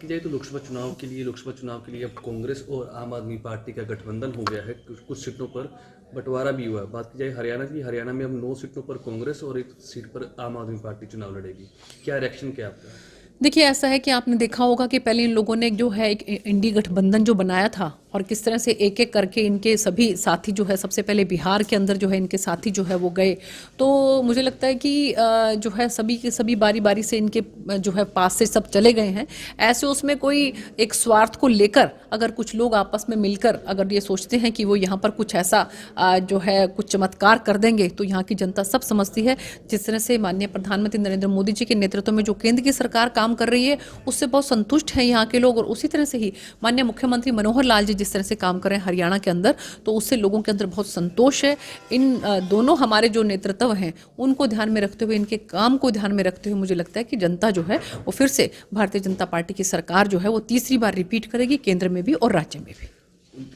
की जाए तो लोकसभा चुनाव के लिए अब कांग्रेस और आम आदमी पार्टी का गठबंधन हो गया है। कुछ सीटों पर बंटवारा भी हुआ है। बात की जाए हरियाणा की, हरियाणा में अब 9 सीटों पर कांग्रेस और 1 सीट पर आम आदमी पार्टी चुनाव लड़ेगी। क्या रिएक्शन क्या है आपका? देखिए, ऐसा है कि आपने देखा होगा कि पहले इन लोगों ने जो है एक इंडी गठबंधन जो बनाया था और किस तरह से एक एक करके इनके सभी साथी जो है, सबसे पहले बिहार के अंदर जो है इनके साथी जो है वो गए। तो मुझे लगता है कि जो है सभी के सभी बारी बारी से इनके जो है पास से सब चले गए हैं। ऐसे उसमें कोई एक स्वार्थ को लेकर अगर कुछ लोग आपस में मिलकर अगर ये सोचते हैं कि वो यहाँ पर कुछ ऐसा जो है कुछ चमत्कार कर देंगे, तो यहाँ की जनता सब समझती है। जिस तरह से माननीय प्रधानमंत्री नरेंद्र मोदी जी के नेतृत्व में जो केंद्र की सरकार काम कर रही है, उससे बहुत संतुष्ट हैं यहाँ के लोग। और उसी तरह से ही माननीय मुख्यमंत्री मनोहर लाल जी जिस तरह से काम कर रहे हैं हरियाणा के अंदर, तो उससे लोगों के अंदर बहुत संतोष है। इन दोनों हमारे जो नेतृत्व हैं उनको ध्यान में रखते हुए, इनके काम को ध्यान में रखते हुए मुझे लगता है कि जनता जो है वो फिर से भारतीय जनता पार्टी की सरकार जो है वो तीसरी बार रिपीट करेगी, केंद्र में भी और राज्य में भी।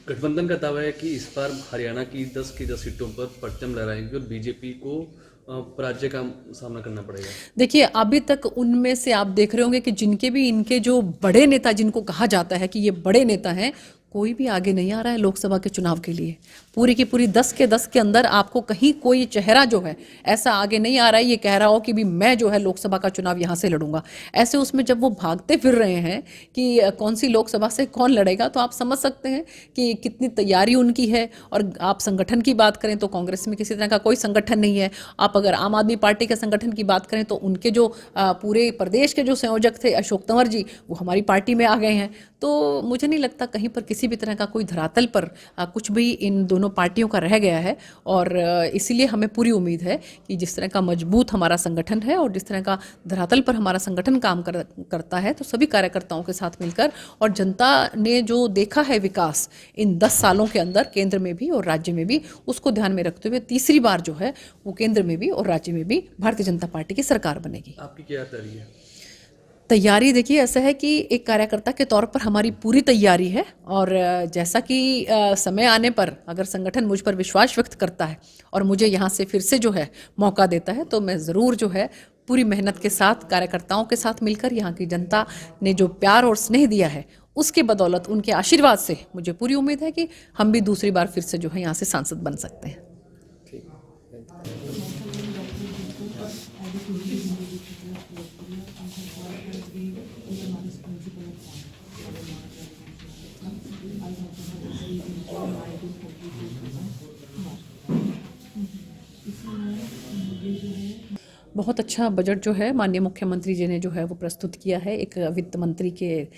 गठबंधन का दावा है कि इस बार हरियाणा की 10 की 10 सीटों पर परचम लहराएंगे और बीजेपी को पराजय का सामना करना पड़ेगा। देखिए, अभी तक उनमें से आप देख रहे होंगे कि जिनके भी इनके जो बड़े नेता, जिनको कहा जाता है कि ये बड़े नेता हैं, कोई भी आगे नहीं आ रहा है लोकसभा के चुनाव के लिए। पूरी की पूरी 10 के 10 के अंदर आपको कहीं कोई चेहरा जो है ऐसा आगे नहीं आ रहा है ये कह रहा हो कि भी मैं जो है लोकसभा का चुनाव यहाँ से लड़ूंगा। ऐसे उसमें जब वो भागते फिर रहे हैं कि कौन सी लोकसभा से कौन लड़ेगा, तो आप समझ सकते हैं कि कितनी तैयारी उनकी है। और आप संगठन की बात करें तो कांग्रेस में किसी तरह का कोई संगठन नहीं है। आप अगर आम आदमी पार्टी के संगठन की बात करें तो उनके जो पूरे प्रदेश के जो संयोजक थे अशोक तंवर जी, वो हमारी पार्टी में आ गए हैं। तो मुझे नहीं लगता कहीं पर किसी भी तरह का कोई धरातल पर कुछ भी इन दोनों पार्टियों का रह गया है। और इसीलिए हमें पूरी उम्मीद है कि जिस तरह का मजबूत हमारा संगठन है और जिस तरह का धरातल पर हमारा संगठन काम करता है, तो सभी कार्यकर्ताओं के साथ मिलकर और जनता ने जो देखा है विकास इन 10 सालों के अंदर केंद्र में भी और राज्य में भी, उसको ध्यान में रखते हुए तीसरी बार जो है वो केंद्र में भी और राज्य में भी भारतीय जनता पार्टी की सरकार बनेगी। आपकी क्या तैयारी है? तैयारी देखिए, ऐसा है कि एक कार्यकर्ता के तौर पर हमारी पूरी तैयारी है। और जैसा कि समय आने पर अगर संगठन मुझ पर विश्वास व्यक्त करता है और मुझे यहाँ से फिर से जो है मौका देता है, तो मैं ज़रूर जो है पूरी मेहनत के साथ कार्यकर्ताओं के साथ मिलकर, यहाँ की जनता ने जो प्यार और स्नेह दिया है उसके बदौलत, उनके आशीर्वाद से मुझे पूरी उम्मीद है कि हम भी दूसरी बार फिर से जो है यहाँ से सांसद बन सकते हैं। बहुत अच्छा बजट जो है माननीय मुख्यमंत्री जी ने जो है वो प्रस्तुत किया है एक वित्त मंत्री के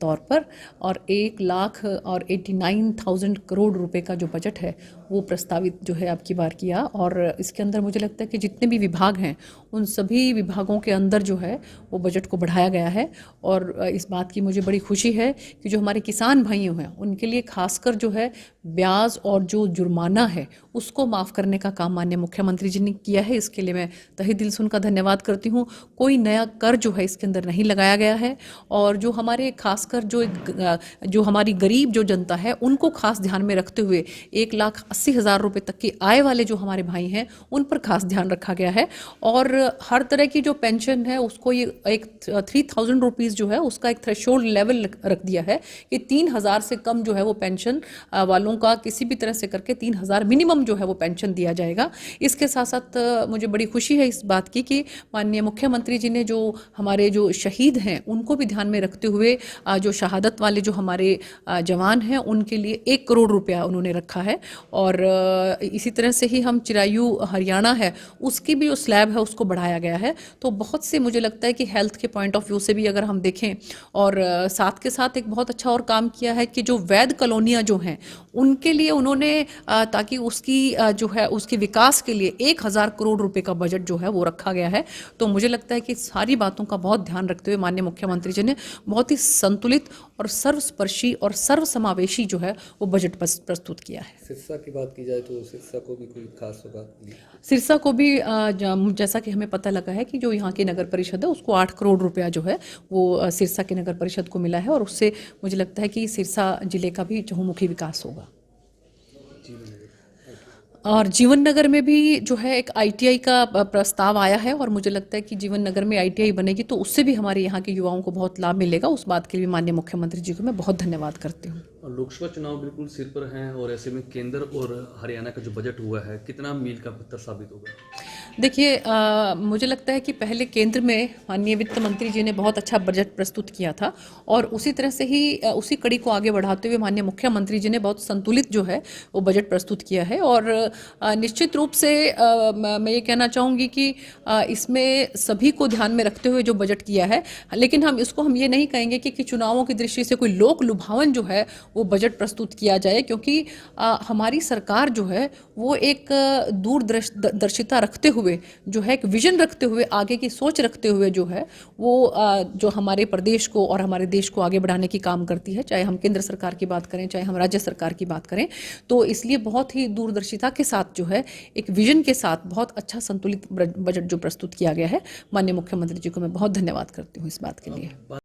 तौर पर। और 1,89,000 करोड़ रुपए का जो बजट है वो प्रस्तावित जो है अब की बार किया। और इसके अंदर मुझे लगता है कि जितने भी विभाग हैं उन सभी विभागों के अंदर जो है वो बजट को बढ़ाया गया है। और इस बात की मुझे बड़ी खुशी है कि जो हमारे किसान भाइयों हैं उनके लिए खासकर जो है ब्याज और जो जुर्माना है उसको माफ़ करने का काम माननीय मुख्यमंत्री जी ने किया है। इसके लिए मैं तहे दिल से उनका धन्यवाद करती हूँ। कोई नया कर जो है इसके अंदर नहीं लगाया गया है। और जो हमारे खासकर जो हमारी गरीब जो जनता है उनको खास ध्यान में रखते हुए 1,80,000 रुपये तक की आय वाले जो हमारे भाई हैं उन पर खास ध्यान रखा गया है। और हर तरह की जो पेंशन है उसको ये एक 3,000 रुपीज़ जो है उसका एक थ्रेशोल्ड लेवल रख दिया है कि 3,000 से कम जो है वो पेंशन वालों का किसी भी तरह से करके 3,000 मिनिमम जो है वो पेंशन दिया जाएगा। इसके साथ साथ मुझे बड़ी खुशी है इस बात की कि माननीय मुख्यमंत्री जी ने जो हमारे जो शहीद हैं उनको भी ध्यान में रखते हुए जो शहादत वाले जो हमारे जवान हैं उनके लिए 1 करोड़ रुपया उन्होंने रखा है। और इसी तरह से ही हम चिरायु हरियाणा है उसकी भी जो स्लैब है उसको बढ़ाया गया है। तो बहुत से मुझे लगता है कि हेल्थ के पॉइंट ऑफ व्यू से भी अगर हम देखें, और साथ के साथ एक बहुत अच्छा और काम किया है कि जो वैध कॉलोनियाँ जो हैं उनके लिए उन्होंने ताकि उसकी जो है उसके विकास के लिए 1,000 करोड़ रुपए का बजट जो है वो रखा गया है। तो मुझे लगता है कि सारी बातों का बहुत ध्यान रखते हुए माननीय मुख्यमंत्री जी ने बहुत ही संतुलित और सर्वस्पर्शी और सर्वसमावेशी जो है वो बजट प्रस्तुत किया है। सिरसा की बात की जाए तो सिरसा को भी कोई खास बात नहीं। सिरसा को भी जैसा कि हमें पता लगा है कि जो यहाँ की नगर परिषद है उसको 8 करोड़ रुपया जो है वो सिरसा की नगर परिषद को मिला है। और उससे मुझे लगता है कि सिरसा जिले का भी चहुमुखी विकास होगा। और जीवन नगर में भी जो है एक आईटीआई का प्रस्ताव आया है और मुझे लगता है कि जीवन नगर में आईटीआई बनेगी तो उससे भी हमारे यहाँ के युवाओं को बहुत लाभ मिलेगा। उस बात के लिए माननीय मुख्यमंत्री जी को मैं बहुत धन्यवाद करती हूँ। और लोकसभा चुनाव बिल्कुल सिर पर हैं और ऐसे में केंद्र और हरियाणा का जो बजट हुआ है कितना मील का पत्थर साबित होगा? देखिए मुझे लगता है कि पहले केंद्र में माननीय वित्त मंत्री जी ने बहुत अच्छा बजट प्रस्तुत किया था और उसी तरह से ही उसी कड़ी को आगे बढ़ाते हुए माननीय मुख्यमंत्री जी ने बहुत संतुलित जो है वो बजट प्रस्तुत किया है। और निश्चित रूप से मैं ये कहना चाहूँगी कि इसमें सभी को ध्यान में रखते हुए जो बजट किया है, लेकिन हम ये नहीं कहेंगे कि चुनावों की दृष्टि से कोई लोक लुभावन जो है वो बजट प्रस्तुत किया जाए, क्योंकि हमारी सरकार जो है वो एक दूरदर्शिता रखते हुए जो है एक विजन रखते हुए आगे की सोच रखते हुए जो है वो जो हमारे प्रदेश को और हमारे देश को आगे बढ़ाने की काम करती है, चाहे हम केंद्र सरकार की बात करें चाहे हम राज्य सरकार की बात करें। तो इसलिए बहुत ही दूरदर्शिता के साथ जो है एक विजन के साथ बहुत अच्छा संतुलित बजट जो प्रस्तुत किया गया है, माननीय मुख्यमंत्री जी को मैं बहुत धन्यवाद करती हूँ इस बात के लिए।